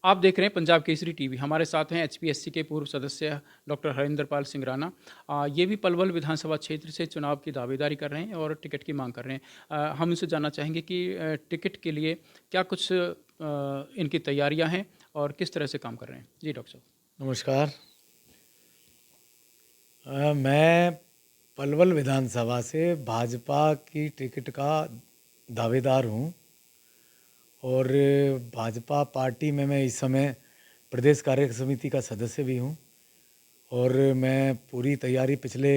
आप देख रहे हैं पंजाब केसरी टीवी। हमारे साथ हैं एचपीएससी के पूर्व सदस्य डॉक्टर हरिंदर पाल सिंह राणा। ये भी पलवल विधानसभा क्षेत्र से चुनाव की दावेदारी कर रहे हैं और टिकट की मांग कर रहे हैं। हम इनसे जानना चाहेंगे कि टिकट के लिए क्या कुछ इनकी तैयारियां हैं और किस तरह से काम कर रहे हैं। जी डॉक्टर साहब। नमस्कार। मैं पलवल विधानसभा से भाजपा की टिकट का दावेदार हूं और भाजपा पार्टी में मैं इस समय प्रदेश कार्य समिति का सदस्य भी हूं और मैं पूरी तैयारी पिछले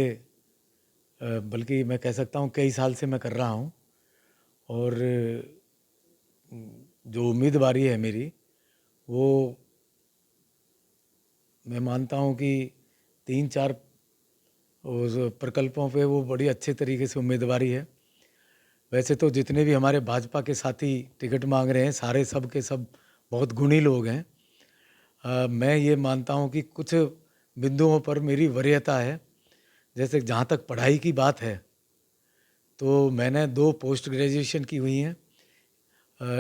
बल्कि मैं कह सकता हूं कई साल से मैं कर रहा हूं और जो उम्मीदवारी है मेरी वो मैं मानता हूं कि 3-4 उस प्रकल्पों पे वो बड़ी अच्छे तरीके से उम्मीदवारी है। वैसे तो जितने भी हमारे भाजपा के साथी टिकट मांग रहे हैं सारे सब के सब बहुत गुणी लोग हैं। मैं ये मानता हूँ कि कुछ बिंदुओं पर मेरी वरीयता है। जैसे जहाँ तक पढ़ाई की बात है तो मैंने 2 पोस्ट ग्रेजुएशन की हुई हैं।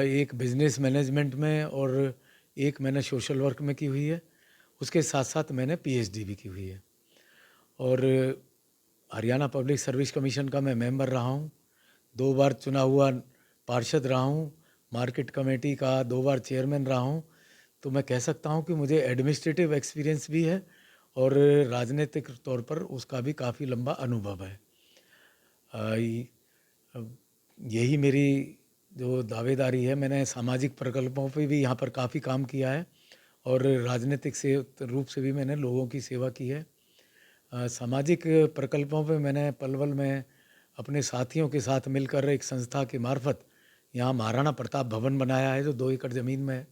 एक बिजनेस मैनेजमेंट में और एक मैंने सोशल वर्क में की हुई है। उसके साथ साथ मैंने पीएचडी भी की हुई है और हरियाणा पब्लिक सर्विस कमीशन का मैं मेंबर रहा हूँ। 2 बार चुना हुआ पार्षद रहा हूँ, मार्केट कमेटी का 2 बार चेयरमैन रहा हूँ। तो मैं कह सकता हूँ कि मुझे एडमिनिस्ट्रेटिव एक्सपीरियंस भी है और राजनीतिक तौर पर उसका भी काफ़ी लंबा अनुभव है। यही मेरी जो दावेदारी है। मैंने सामाजिक प्रकल्पों पे भी यहाँ पर काफ़ी काम किया है और राजनीतिक से रूप से भी मैंने लोगों की सेवा की है। सामाजिक प्रकल्पों पे मैंने पलवल में अपने साथियों के साथ मिलकर एक संस्था के मार्फत यहाँ महाराणा प्रताप भवन बनाया है जो 2 एकड़ ज़मीन में है।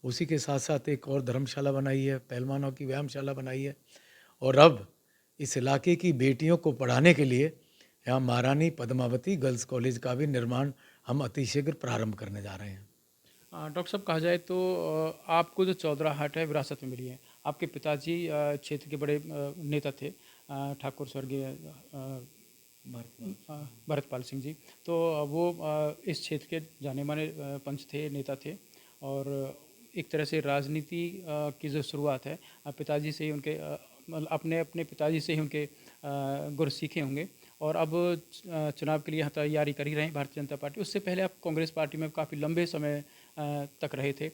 उसी के साथ साथ एक और धर्मशाला बनाई है, पहलवानों की व्यायामशाला बनाई है और अब इस इलाके की बेटियों को पढ़ाने के लिए यहाँ महारानी पद्मावती गर्ल्स कॉलेज का भी निर्माण हम अतिशीघ्र प्रारंभ करने जा रहे हैं। डॉक्टर साहब, कहा जाए तो आपको जो चौधराहाट है विरासत में मिली है। आपके पिताजी क्षेत्र के बड़े नेता थे, ठाकुर स्वर्गीय भरतपाल सिंह जी। तो वो इस क्षेत्र के जाने माने पंच थे, नेता थे और एक तरह से राजनीति की जो शुरुआत है पिताजी से ही उनके मतलब अपने अपने पिताजी से ही उनके गुर सीखे होंगे। और अब चुनाव के लिए यहाँ तैयारी कर ही रहे हैं भारतीय जनता पार्टी। उससे पहले आप कांग्रेस पार्टी में काफ़ी लंबे समय तक रहे थे।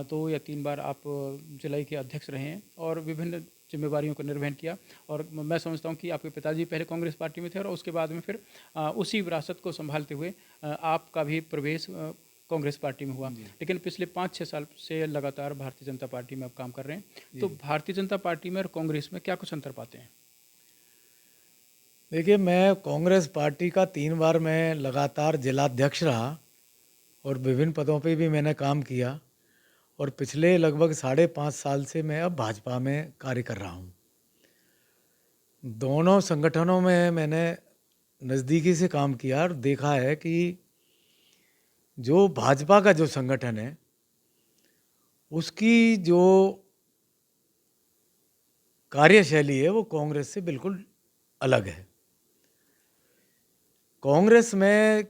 2 या 3 बार आप जिला के अध्यक्ष रहे हैं और विभिन्न जिम्मेवारियों को निर्वहन किया। और मैं समझता हूँ कि आपके पिताजी पहले कांग्रेस पार्टी में थे और उसके बाद में फिर उसी विरासत को संभालते हुए आपका भी प्रवेश कांग्रेस पार्टी में हुआ। लेकिन पिछले 5-6 साल से लगातार भारतीय जनता पार्टी में आप काम कर रहे हैं। तो भारतीय जनता पार्टी में और कांग्रेस में क्या कुछ अंतर पाते हैं? देखिए, मैं कांग्रेस पार्टी का 3 बार मैं लगातार जिलाध्यक्ष रहा और विभिन्न पदों पे भी मैंने काम किया और पिछले लगभग 5.5 साल से मैं अब भाजपा में कार्य कर रहा हूँ। दोनों संगठनों में मैंने नज़दीकी से काम किया और देखा है कि जो भाजपा का जो संगठन है उसकी जो कार्यशैली है वो कांग्रेस से बिल्कुल अलग है। कांग्रेस में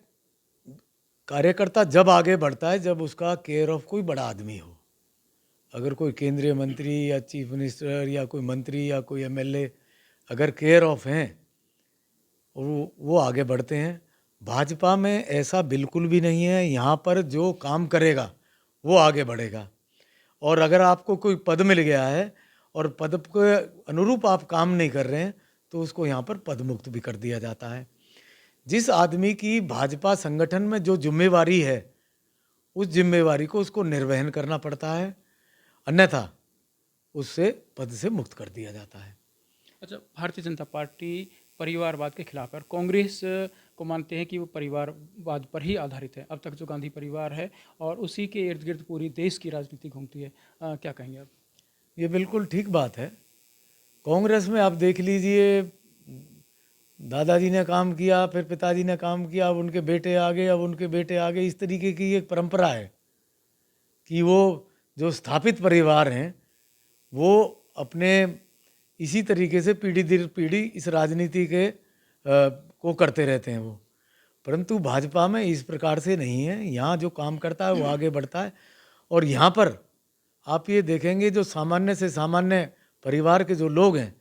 कार्यकर्ता जब आगे बढ़ता है जब उसका केयर ऑफ कोई बड़ा आदमी हो। अगर कोई केंद्रीय मंत्री या चीफ मिनिस्टर या कोई मंत्री या कोई एमएलए अगर केयर ऑफ हैं और वो आगे बढ़ते हैं। भाजपा में ऐसा बिल्कुल भी नहीं है। यहाँ पर जो काम करेगा वो आगे बढ़ेगा और अगर आपको कोई पद मिल गया है और पद के अनुरूप आप काम नहीं कर रहे हैं तो उसको यहाँ पर पद मुक्त भी कर दिया जाता है। जिस आदमी की भाजपा संगठन में जो जिम्मेवारी है उस जिम्मेवारी को उसको निर्वहन करना पड़ता है, अन्यथा उससे पद से मुक्त कर दिया जाता है। अच्छा, भारतीय जनता पार्टी परिवारवाद के खिलाफ है और कांग्रेस को मानते हैं कि वो परिवारवाद पर ही आधारित है। अब तक जो गांधी परिवार है और उसी के इर्द गिर्द पूरी देश की राजनीति घूमती है। क्या कहेंगे आप? ये बिल्कुल ठीक बात है। कांग्रेस में आप देख लीजिए, दादाजी ने काम किया, फिर पिताजी ने काम किया, अब उनके बेटे आ गए, अब उनके बेटे आ गए। इस तरीके की एक परंपरा है कि वो जो स्थापित परिवार हैं वो अपने इसी तरीके से पीढ़ी दर पीढ़ी इस राजनीति के को करते रहते हैं वो। परंतु भाजपा में इस प्रकार से नहीं है। यहाँ जो काम करता है वो आगे बढ़ता है और यहाँ पर आप ये देखेंगे जो सामान्य से सामान्य परिवार के जो लोग हैं,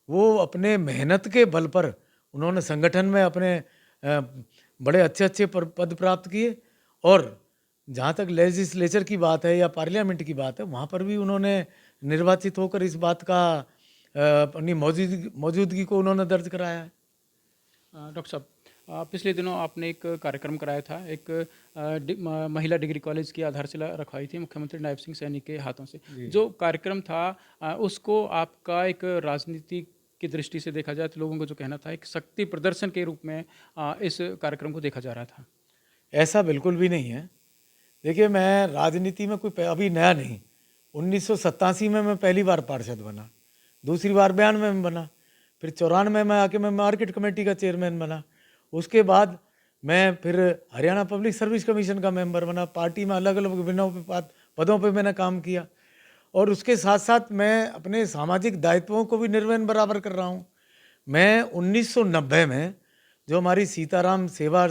वो अपने मेहनत के बल पर उन्होंने संगठन में अपने बड़े अच्छे-अच्छे पद प्राप्त किए। और जहाँ तक लेजिस्लेचर की बात है या पार्लियामेंट की बात है, वहाँ पर भी उन्होंने निर्वाचित होकर इस बात का अपनी मौजूदगी को उन्होंने दर्ज कराया है। डॉक्टर साहब, पिछले दिनों आपने एक कार्यक्रम कराया था, एक महिला डिग्री कॉलेज की आधारशिला रखवाई थी मुख्यमंत्री नायब सिंह सैनी के हाथों से। जो कार्यक्रम था उसको आपका एक राजनीति की दृष्टि से देखा जाए तो लोगों को जो कहना था, एक शक्ति प्रदर्शन के रूप में इस कार्यक्रम को देखा जा रहा था। ऐसा बिल्कुल भी नहीं है। देखिए, मैं राजनीति में कोई अभी नया नहीं। 1987 में मैं पहली बार पार्षद बना, दूसरी बार 92 में बना, फिर 94 में आके मैं मार्केट कमेटी का चेयरमैन बना। उसके बाद मैं फिर हरियाणा पब्लिक सर्विस कमीशन का मेंबर बना। पार्टी में अलग अलग विभिन्न पदों पे मैंने काम किया। और उसके साथ साथ मैं अपने सामाजिक दायित्वों को भी निर्वहन बराबर कर रहा हूँ। मैं 1990 में जो हमारी सीताराम सेवा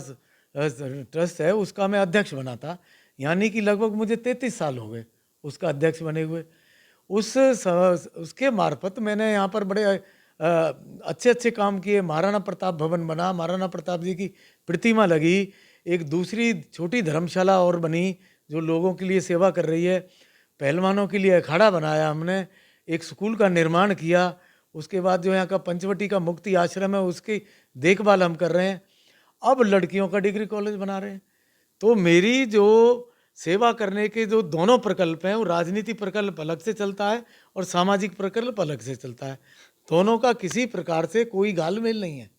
ट्रस्ट है, उसका मैं अध्यक्ष बना था। यानी कि लगभग मुझे 33 साल हो गए उसका अध्यक्ष बने हुए। उसके मार्फत मैंने यहाँ पर बड़े अच्छे अच्छे काम किए। महाराणा प्रताप भवन बना, महाराणा प्रताप जी की प्रतिमा लगी, एक दूसरी छोटी धर्मशाला और बनी जो लोगों के लिए सेवा कर रही है। पहलवानों के लिए अखाड़ा बनाया हमने, एक स्कूल का निर्माण किया। उसके बाद जो यहाँ का पंचवटी का मुक्ति आश्रम है, उसकी देखभाल हम कर रहे हैं। अब लड़कियों का डिग्री कॉलेज बना रहे हैं। तो मेरी जो सेवा करने के जो दोनों प्रकल्प हैं, वो राजनीति प्रकल्प अलग से चलता है और सामाजिक प्रकल्प अलग से चलता है। दोनों का किसी प्रकार से कोई घालमेल नहीं है।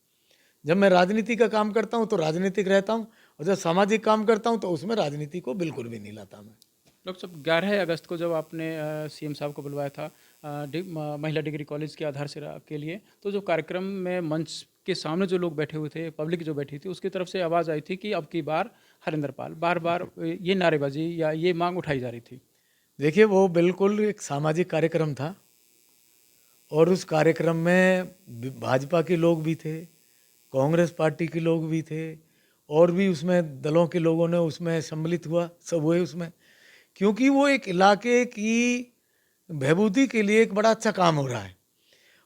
जब मैं राजनीति का काम करता हूँ तो राजनीतिक रहता हूँ, और जब सामाजिक काम करता हूँ तो उसमें राजनीति को बिल्कुल भी नहीं लाता मैं। डॉक्टर साहब, 11 अगस्त को जब आपने सीएम साहब को बुलवाया था महिला डिग्री कॉलेज की आधारशिला के लिए, तो जो कार्यक्रम में मंच के सामने जो लोग बैठे हुए थे, पब्लिक जो बैठी थी, उसकी तरफ से आवाज़ आई थी कि अब की बार हरिंदर पाल, बार बार ये नारेबाजी या ये मांग उठाई जा रही थी। देखिए, वो बिल्कुल एक सामाजिक कार्यक्रम था और उस कार्यक्रम में भाजपा के लोग भी थे, कांग्रेस पार्टी के लोग भी थे, और भी उसमें दलों के लोगों ने उसमें सम्मिलित सब हुए उसमें, क्योंकि वो एक इलाके की बहबूदी के लिए एक बड़ा अच्छा काम हो रहा है।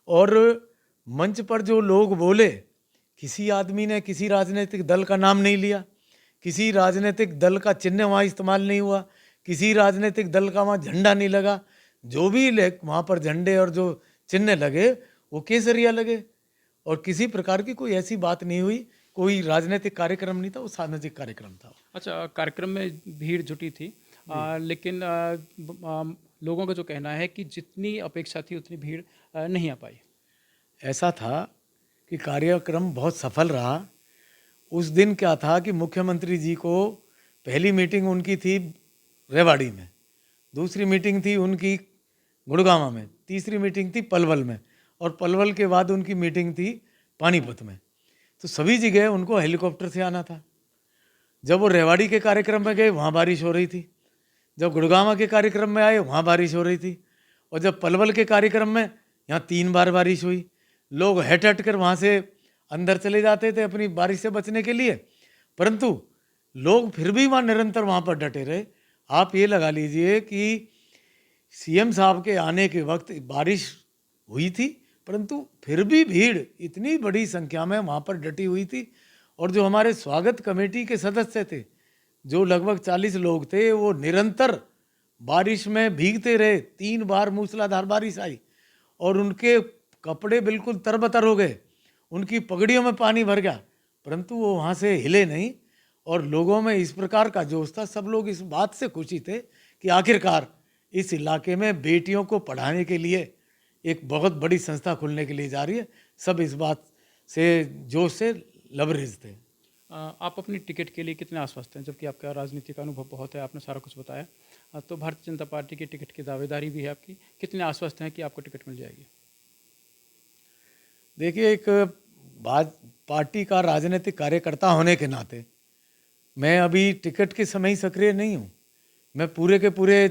और मंच पर जो लोग बोले, किसी आदमी ने किसी राजनीतिक दल का नाम नहीं लिया, किसी राजनीतिक दल का चिन्ह वहाँ इस्तेमाल नहीं हुआ, किसी राजनीतिक दल का वहाँ झंडा नहीं लगा। जो भी वहाँ पर झंडे और जो चिन्ह लगे वो केसरिया लगे, और किसी प्रकार की कोई ऐसी बात नहीं हुई। कोई राजनीतिक कार्यक्रम नहीं था, वो सामाजिक कार्यक्रम था। अच्छा, कार्यक्रम में भीड़ जुटी थी, लेकिन लोगों का जो कहना है कि जितनी अपेक्षा थी उतनी भीड़ नहीं आ पाई। ऐसा था कि कार्यक्रम बहुत सफल रहा। उस दिन क्या था कि मुख्यमंत्री जी को पहली मीटिंग उनकी थी रेवाड़ी में, दूसरी मीटिंग थी उनकी गुड़गांव में, तीसरी मीटिंग थी पलवल में, और पलवल के बाद उनकी मीटिंग थी पानीपत में। तो सभी जगह उनको हेलीकॉप्टर से आना था। जब वो रेवाड़ी के कार्यक्रम में गए, वहाँ बारिश हो रही थी। जब गुड़गांव के कार्यक्रम में आए, वहाँ बारिश हो रही थी। और जब पलवल के कार्यक्रम में, यहाँ 3 बार बारिश हुई। लोग हट हट कर वहाँ से अंदर चले जाते थे अपनी बारिश से बचने के लिए, परंतु लोग फिर भी वहाँ निरंतर वहाँ पर डटे रहे। आप ये लगा लीजिए कि सीएम साहब के आने के वक्त बारिश हुई थी, परंतु फिर भी भीड़ इतनी बड़ी संख्या में वहाँ पर डटी हुई थी। और जो हमारे स्वागत कमेटी के सदस्य थे, जो लगभग 40 लोग थे, वो निरंतर बारिश में भीगते रहे। 3 बार मूसलाधार बारिश आई और उनके कपड़े बिल्कुल तरबतर हो गए, उनकी पगड़ियों में पानी भर गया, परंतु वो वहाँ से हिले नहीं। और लोगों में इस प्रकार का जोश था, सब लोग इस बात से खुशी थे कि आखिरकार इस इलाके में बेटियों को पढ़ाने के लिए एक बहुत बड़ी संस्था खुलने के लिए जा रही है। सब इस बात से जोश से लबरेज थे। आप अपनी टिकट के लिए कितने आश्वस्त हैं, जबकि आपका राजनीति का अनुभव बहुत है, आपने सारा कुछ बताया। तो भारतीय जनता पार्टी की टिकट की दावेदारी भी है आपकी, कितने आश्वस्त हैं कि आपको टिकट मिल जाएगी? देखिए, एक पार्टी का राजनीतिक कार्यकर्ता होने के नाते मैं अभी टिकट के समय ही सक्रिय नहीं हूँ। मैं पूरे के पूरे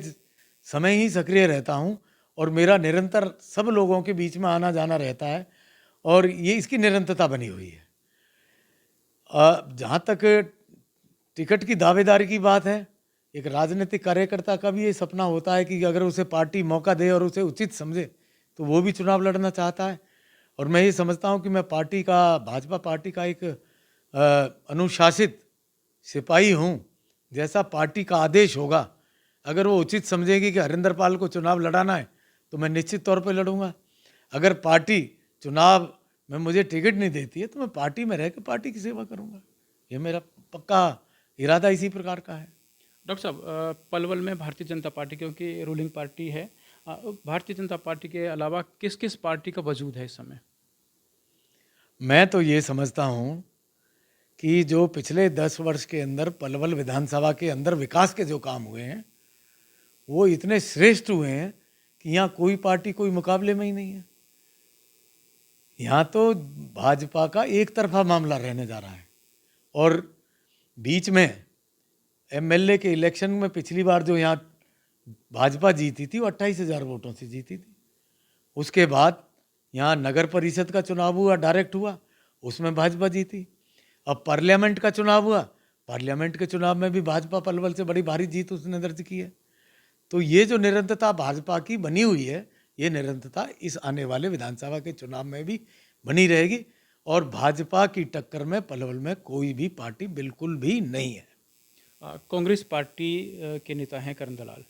समय ही सक्रिय रहता हूँ और मेरा निरंतर सब लोगों के बीच में आना जाना रहता है, और ये इसकी निरंतरता बनी हुई है। जहाँ तक टिकट की दावेदारी की बात है, एक राजनीतिक कार्यकर्ता का भी ये सपना होता है कि अगर उसे पार्टी मौका दे और उसे उचित समझे तो वो भी चुनाव लड़ना चाहता है। और मैं ये समझता हूँ कि मैं भाजपा पार्टी का एक अनुशासित सिपाही हूँ। जैसा पार्टी का आदेश होगा, अगर वो उचित समझेगी कि हरिंदर पाल को चुनाव लड़ाना है तो मैं निश्चित तौर पर लड़ूंगा। अगर पार्टी चुनाव में मुझे टिकट नहीं देती है तो मैं पार्टी में रह के पार्टी की सेवा करूंगा। ये मेरा पक्का इरादा इसी प्रकार का है। डॉक्टर साहब, पलवल में भारतीय जनता पार्टी क्योंकि रूलिंग पार्टी है, भारतीय जनता पार्टी के अलावा किस किस पार्टी का वजूद है इस समय? मैं तो ये समझता हूँ कि जो पिछले 10 वर्ष के अंदर पलवल विधानसभा के अंदर विकास के जो काम हुए हैं वो इतने श्रेष्ठ हुए हैं कि यहाँ कोई पार्टी कोई मुकाबले में ही नहीं है। यहाँ तो भाजपा का एक तरफा मामला रहने जा रहा है। और बीच में एमएलए के इलेक्शन में पिछली बार जो यहाँ भाजपा जीती थी वो 28,000 वोटों से जीती थी। उसके बाद यहाँ नगर परिषद का चुनाव हुआ, डायरेक्ट हुआ, उसमें भाजपा जीती। अब पार्लियामेंट का चुनाव हुआ, पार्लियामेंट के चुनाव में भी भाजपा पलवल से बड़ी भारी जीत उसने दर्ज की है। तो ये जो निरंतरता भाजपा की बनी हुई है, ये निरंतरता इस आने वाले विधानसभा के चुनाव में भी बनी रहेगी। और भाजपा की टक्कर में पलवल में कोई भी पार्टी बिल्कुल भी नहीं है। कांग्रेस पार्टी के नेता हैं करण दलाल।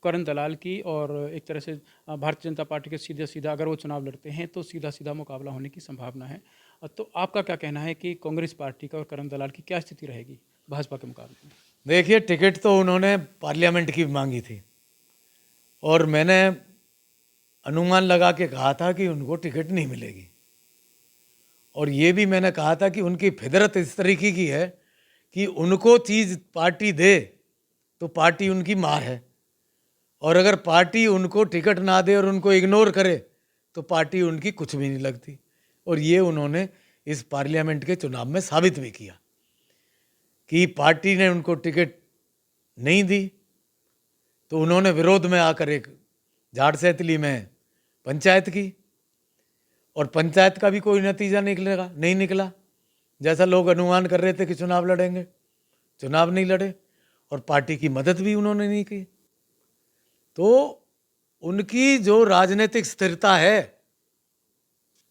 करण दलाल की और एक तरह से भारतीय जनता पार्टी के सीधा सीधा अगर वो चुनाव लड़ते हैं तो सीधा सीधा मुकाबला होने की संभावना है। तो आपका क्या कहना है कि कांग्रेस पार्टी का और करण दलाल की क्या स्थिति रहेगी भाजपा के मुकाबले में? देखिए, टिकट तो उन्होंने पार्लियामेंट की मांगी थी और मैंने अनुमान लगा के कहा था कि उनको टिकट नहीं मिलेगी। और ये भी मैंने कहा था कि उनकी फितरत इस तरीके की है कि उनको चीज़ पार्टी दे तो पार्टी उनकी मार है, और अगर पार्टी उनको टिकट ना दे और उनको इग्नोर करे तो पार्टी उनकी कुछ भी नहीं लगती। और ये उन्होंने इस पार्लियामेंट के चुनाव में साबित भी किया कि पार्टी ने उनको टिकट नहीं दी तो उन्होंने विरोध में आकर एक झाड़ सैतली में पंचायत की, और पंचायत का भी कोई नतीजा नहीं निकला। जैसा लोग अनुमान कर रहे थे कि चुनाव लड़ेंगे, चुनाव नहीं लड़े और पार्टी की मदद भी उन्होंने नहीं की। तो उनकी जो राजनीतिक स्थिरता है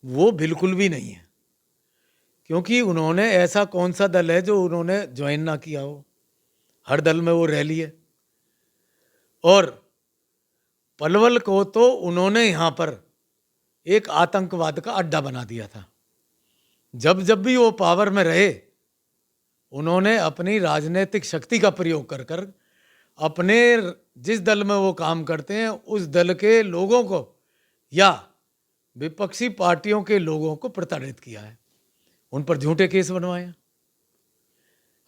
वो बिल्कुल भी नहीं है, क्योंकि उन्होंने ऐसा कौन सा दल है जो उन्होंने ज्वाइन ना किया हो, हर दल में वो रह लिए। और पलवल को तो उन्होंने यहाँ पर एक आतंकवाद का अड्डा बना दिया था। जब जब भी वो पावर में रहे उन्होंने अपनी राजनीतिक शक्ति का प्रयोग कर कर अपने जिस दल में वो काम करते हैं उस दल के लोगों को या विपक्षी पार्टियों के लोगों को प्रताड़ित किया है, उन पर झूठे केस बनवाए हैं,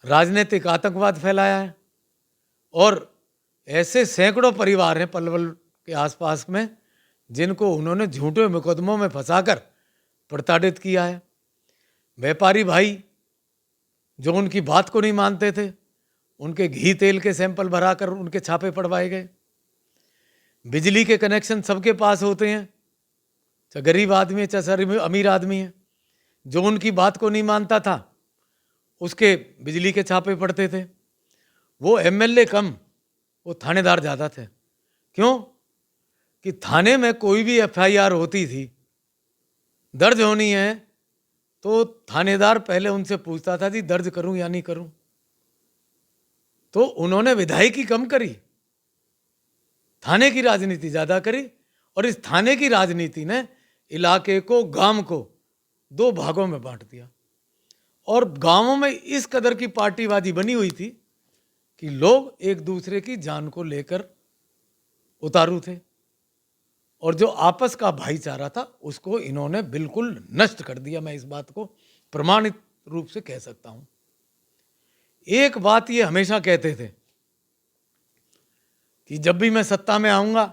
राजनीतिक आतंकवाद फैलाया है। और ऐसे सैकड़ों परिवार हैं पलवल के आसपास में जिनको उन्होंने झूठे मुकदमों में फंसाकर प्रताड़ित किया है। व्यापारी भाई जो उनकी बात को नहीं मानते थे, उनके घी तेल के सैंपल भराकर उनके छापे पड़वाए गए। बिजली के कनेक्शन सबके पास होते हैं, चाहे गरीब आदमी है चाहे अमीर आदमी है, जो उनकी बात को नहीं मानता था उसके बिजली के छापे पड़ते थे। वो एमएलए कम, वो थानेदार ज़्यादा थे। क्यों? कि थाने में कोई भी एफआईआर होती थी, दर्ज होनी है, तो थानेदार पहले उनसे पूछता था जी दर्ज करूं या नहीं करूं। तो उन्होंने विधायकी कम करी, थाने की राजनीति ज़्यादा करी, और इस थाने की राजनीति ने इलाके को, गांव को दो भागों में बांट दिया। और गांवों में इस कदर की पार्टीबाजी बनी हुई थी कि लोग एक दूसरे की जान को लेकर उतारू थे, और जो आपस का भाईचारा था उसको इन्होंने बिल्कुल नष्ट कर दिया। मैं इस बात को प्रमाणित रूप से कह सकता हूं। एक बात ये हमेशा कहते थे कि जब भी मैं सत्ता में आऊंगा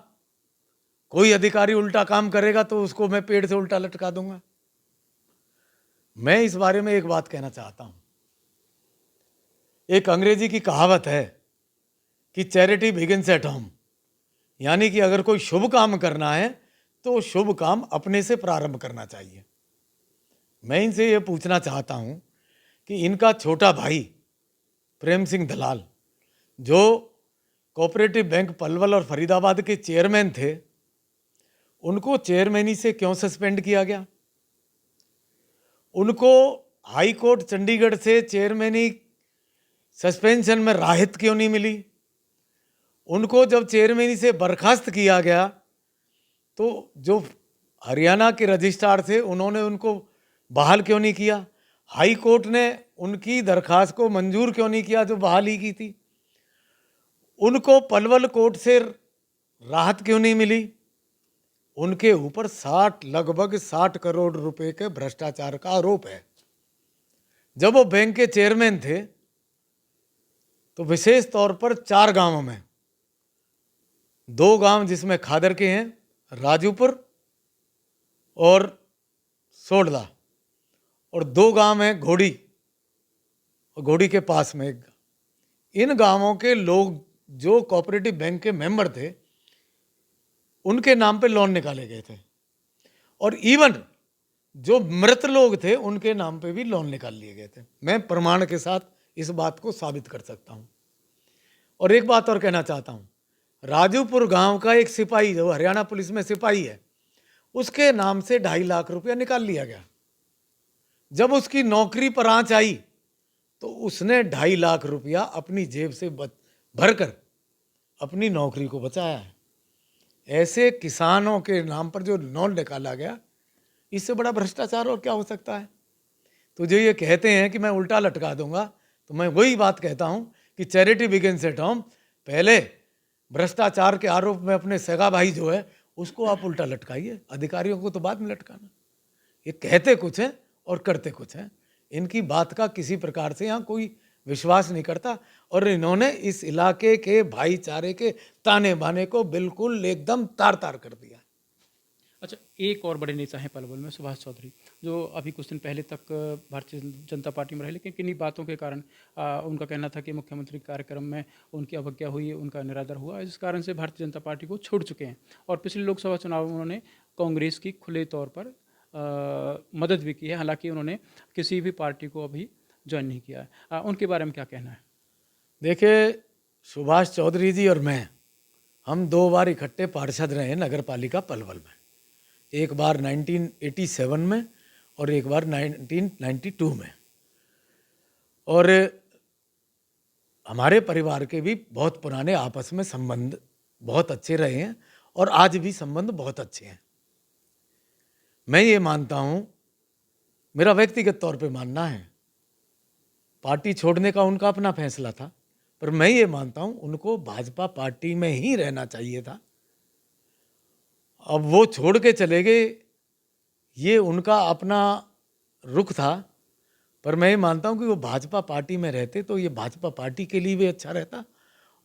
कोई अधिकारी उल्टा काम करेगा तो उसको मैं पेड़ से उल्टा लटका दूंगा। मैं इस बारे में एक बात कहना चाहता हूं। एक अंग्रेजी की कहावत है कि चैरिटी बिगिंस एट होम, यानी कि अगर कोई शुभ काम करना है तो शुभ काम अपने से प्रारंभ करना चाहिए। मैं इनसे ये पूछना चाहता हूं कि इनका छोटा भाई प्रेम सिंह दलाल जो कोऑपरेटिव बैंक पलवल और फरीदाबाद के चेयरमैन थे, उनको चेयरमैनी से क्यों सस्पेंड किया गया? उनको हाई कोर्ट चंडीगढ़ से चेयरमैनी सस्पेंशन में राहत क्यों नहीं मिली? उनको जब चेयरमैनी से बर्खास्त किया गया तो जो हरियाणा के रजिस्ट्रार थे उन्होंने उनको बहाल क्यों नहीं किया? हाई कोर्ट ने उनकी दरखास्त को मंजूर क्यों नहीं किया जो बहाली की थी? उनको पलवल कोर्ट से राहत क्यों नहीं मिली? उनके ऊपर लगभग 60 करोड़ रुपए के भ्रष्टाचार का आरोप है। जब वो बैंक के चेयरमैन थे तो विशेष तौर पर 4 गांवों में, 2 गांव जिसमें खादर के हैं, राजूपुर और सोडला, और 2 गांव हैं घोड़ी, और घोड़ी के पास में एक। इन गांवों के लोग जो कोऑपरेटिव बैंक के मेंबर थे उनके नाम पे लोन निकाले गए थे, और इवन जो मृत लोग थे उनके नाम पे भी लोन निकाल लिए गए थे। मैं प्रमाण के साथ इस बात को साबित कर सकता हूं। और एक बात और कहना चाहता हूं, राजूपुर गांव का एक सिपाही जो हरियाणा पुलिस में सिपाही है, उसके नाम से 2.5 लाख रुपया निकाल लिया गया। जब उसकी नौकरी पर आंच आई तो उसने 2.5 लाख रुपया अपनी जेब से भरकर अपनी नौकरी को बचाया है। ऐसे किसानों के नाम पर जो लोन निकाला गया, इससे बड़ा भ्रष्टाचार और क्या हो सकता है? तो जो ये कहते हैं कि मैं उल्टा लटका दूंगा, तो मैं वही बात कहता हूं कि चैरिटी बिगिंस एट होम। पहले भ्रष्टाचार के आरोप में अपने सगा भाई जो है उसको आप उल्टा लटकाइए, अधिकारियों को तो बाद में लटकाना। ये कहते कुछ हैं और करते कुछ हैं। इनकी बात का किसी प्रकार से यहाँ कोई विश्वास नहीं करता, और इन्होंने इस इलाके के भाईचारे के ताने बाने को बिल्कुल एकदम तार तार कर दिया। अच्छा, एक और बड़े नेता हैं पलवल में, सुभाष चौधरी, जो अभी कुछ दिन पहले तक भारतीय जनता पार्टी में रहे, लेकिन किन्हीं बातों के कारण उनका कहना था कि मुख्यमंत्री कार्यक्रम में उनकी अवज्ञा हुई, उनका निरादर हुआ, इस कारण से भारतीय जनता पार्टी को छोड़ चुके हैं। और पिछले लोकसभा चुनाव में उन्होंने कांग्रेस की खुले तौर पर मदद भी की है, हालांकि उन्होंने किसी भी पार्टी को अभी ज्वाइन नहीं किया है। उनके बारे में क्या कहना है? देखिए, सुभाष चौधरी जी और मैं, हम 2 बार इकट्ठे पार्षद रहे हैं नगर पालिका पलवल में। एक बार 1987 में और एक बार 1992 में। और हमारे परिवार के भी बहुत पुराने आपस में संबंध बहुत अच्छे रहे हैं, और आज भी संबंध बहुत अच्छे हैं। मैं ये मानता हूँ, मेरा व्यक्तिगत तौर पे मानना है, पार्टी छोड़ने का उनका अपना फैसला था, पर मैं ये मानता हूँ उनको भाजपा पार्टी में ही रहना चाहिए था। अब वो छोड़ के चले गए, ये उनका अपना रुख था, पर मैं ये मानता हूँ कि वो भाजपा पार्टी में रहते तो ये भाजपा पार्टी के लिए भी अच्छा रहता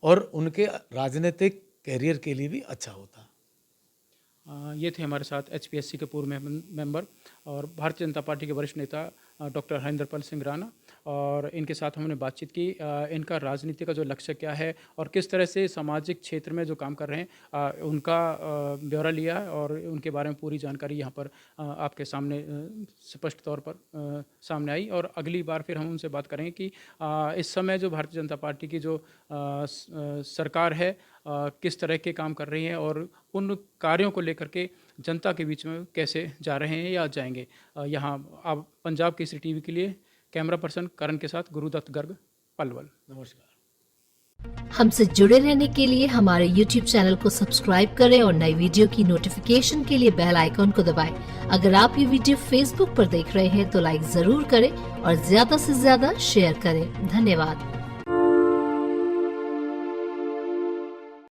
और उनके राजनीतिक कैरियर के लिए भी अच्छा होता। ये थे हमारे साथ HPSC के पूर्व मेंबर और भारतीय जनता पार्टी के वरिष्ठ नेता डॉक्टर हरिंदरपाल सिंह राणा, और इनके साथ हमने बातचीत की इनका राजनीति का जो लक्ष्य क्या है और किस तरह से सामाजिक क्षेत्र में जो काम कर रहे हैं उनका ब्यौरा लिया, और उनके बारे में पूरी जानकारी यहाँ पर आपके सामने स्पष्ट तौर पर सामने आई। और अगली बार फिर हम उनसे बात करेंगे कि इस समय जो भारतीय जनता पार्टी की जो सरकार है किस तरह के काम कर रही है और उन कार्यों को लेकर के जनता के बीच में कैसे जा रहे हैं या जाएंगे। यहाँ आप पंजाब केसरी टीवी के लिए कैमरा पर्सन करण के साथ गुरुदत्त गर्ग, पलवल। नमस्कार। हमसे जुड़े रहने के लिए हमारे YouTube चैनल को सब्सक्राइब करें और नई वीडियो की नोटिफिकेशन के लिए बेल आइकॉन को दबाएं। अगर आप ये वीडियो Facebook पर देख रहे हैं तो लाइक जरूर करें और ज्यादा से ज्यादा शेयर करें। धन्यवाद।